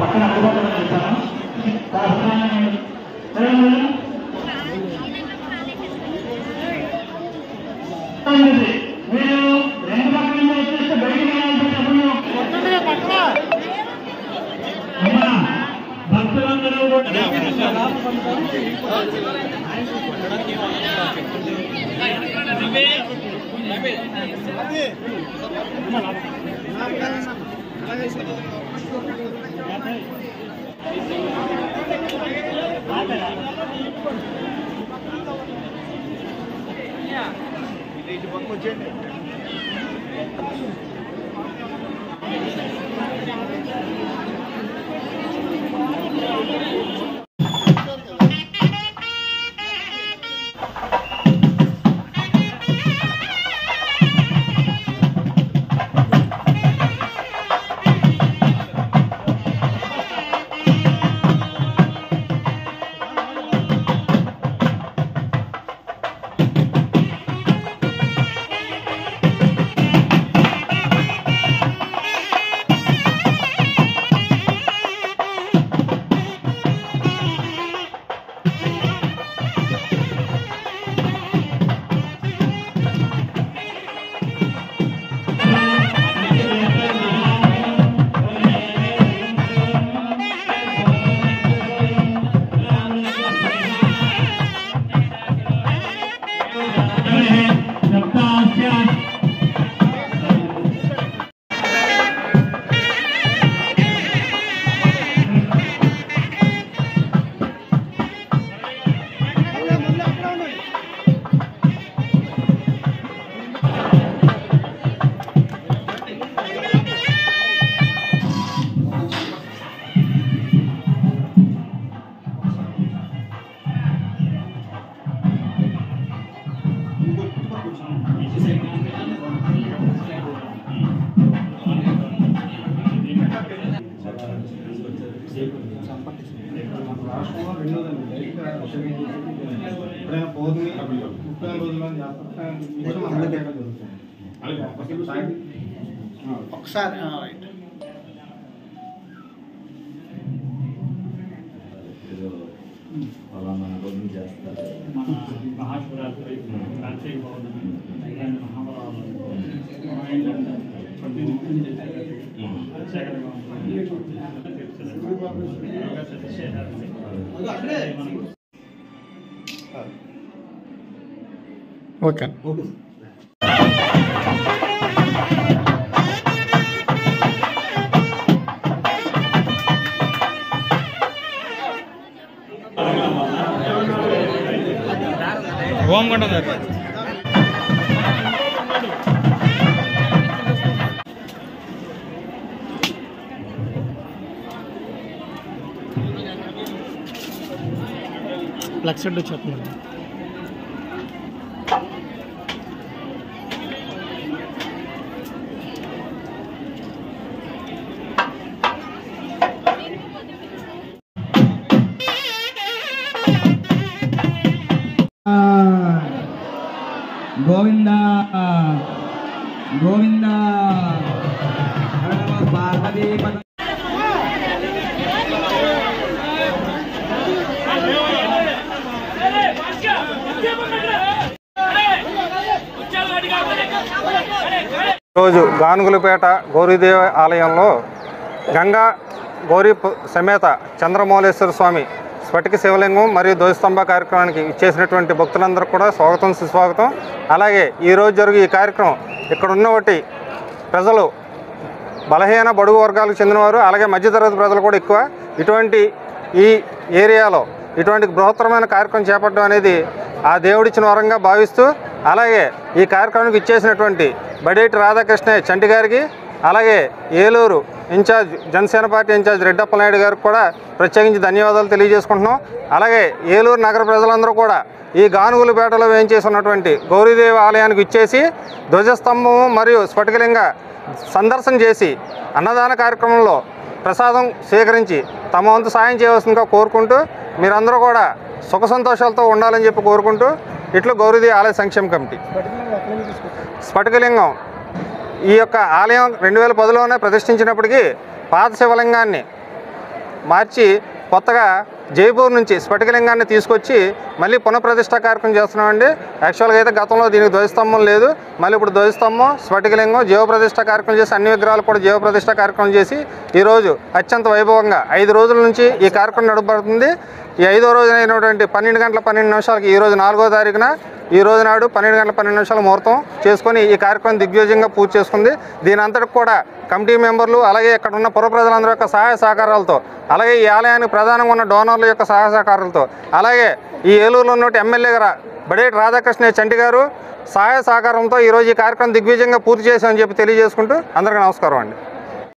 పక్కన అందుబాటులో చేస్తాను. మీరు రెండు పక్కన వచ్చేస్తే బయటికి భక్తులందరూ ఎప్పుడైనా పోతుంది 30 రోజుల్లో ఒకసారి మహాశివరాత్రి కార్తీక పౌర్ణమి మహావరాలు ఓకే ఓంకొండ ఫ్లక్స్ హెడ్ వచ్చేస్తున్నాడు. గోవింద గోవింద పార్వతీ రోజు గానుగులపేట గౌరీదేవి ఆలయంలో గంగా గౌరీ సమేత చంద్రమౌళేశ్వర స్వామి స్ఫటిక శివలింగం మరియు ధ్వజస్తంభ కార్యక్రమానికి ఇచ్చేసినటువంటి భక్తులందరూ కూడా స్వాగతం సుస్వాగతం. అలాగే ఈరోజు జరిగే ఈ కార్యక్రమం ఇక్కడ ఉన్నవాటి ప్రజలు బలహీన బడుగు వర్గాలకు చెందినవారు, అలాగే మధ్యతరగతి ప్రజలు కూడా ఎక్కువ. ఇటువంటి ఈ ఏరియాలో ఇటువంటి బృహత్తరమైన కార్యక్రమం చేపట్టడం అనేది ఆ దేవుడిచ్చిన వరంగా భావిస్తూ, అలాగే ఈ కార్యక్రమానికి ఇచ్చేసినటువంటి బడేటి రాధాకృష్ణయ్య చంటి గారికి, అలాగే Eluru in-charge Janasena party in-charge Reddappalanaidu గారికి కూడా ప్రత్యేకించి ధన్యవాదాలు తెలియజేసుకుంటున్నాం. అలాగే ఏలూరు నగర ప్రజలందరూ కూడా ఈ గానుగులపేటలో వేయించేసి ఉన్నటువంటి గౌరీదేవి ఆలయానికి ఇచ్చేసి ధ్వజస్తంభం మరియు స్ఫటికలింగ సందర్శన చేసి అన్నదాన కార్యక్రమంలో ప్రసాదం స్వీకరించి తమ వంతు సాయం చేయవలసిందిగా కోరుకుంటూ, మీరందరూ కూడా సుఖ సంతోషాలతో ఉండాలని చెప్పి కోరుకుంటూ, ఇట్లు గౌరీదేవి ఆలయ సంక్షేమ కమిటీ. స్ఫటికలింగం ఈ యొక్క ఆలయం 2010లోనే ప్రతిష్ఠించినప్పటికీ పాత శివలింగాన్ని మార్చి కొత్తగా జైపూర్ నుంచి స్ఫటికలింగాన్ని తీసుకొచ్చి మళ్ళీ పునఃప్రతిష్ఠ కార్యక్రమం చేస్తున్నామండి. యాక్చువల్గా అయితే గతంలో దీనికి ధ్వజస్తంభం లేదు, మళ్ళీ ఇప్పుడు ధ్వజస్తంభం, స్ఫటికలింగం, జీవప్రతిష్ఠ కార్యక్రమం చేసి అన్ని విగ్రహాలు కూడా జీవప్రతిష్ఠ కార్యక్రమం చేసి ఈరోజు అత్యంత వైభవంగా 5 రోజుల నుంచి ఈ కార్యక్రమం నడపబడుతుంది. ఈ 5వ రోజునైనటువంటి 12 గంటల 12 నిమిషాలకి ఈరోజు 4వ తారీఖున ఈ రోజు నాడు 12 గంటల 12 నిమిషాల ముహూర్తం చేసుకొని ఈ కార్యక్రమం దిగ్విజయంగా పూర్తి చేసుకుంది. దీని అంతటికి కూడా కమిటీ మెంబర్లు అలాగే ఇక్కడ ఉన్న పుర ప్రజలందరి యొక్క సహాయ సహకారాలతో, అలాగే ఈ ఆలయానికి ప్రధానంగా ఉన్న డోనర్ల యొక్క సహాయ సహకారాలతో, అలాగే ఈ ఏలూరులో ఉన్న ఎమ్మెల్యే గారు బడేటి రాధాకృష్ణ చంటి గారు సహాయ సహకారంతో ఈరోజు ఈ కార్యక్రమం దిగ్విజయంగా పూర్తి చేశామని చెప్పి తెలియజేసుకుంటూ అందరికీ నమస్కారం అండి.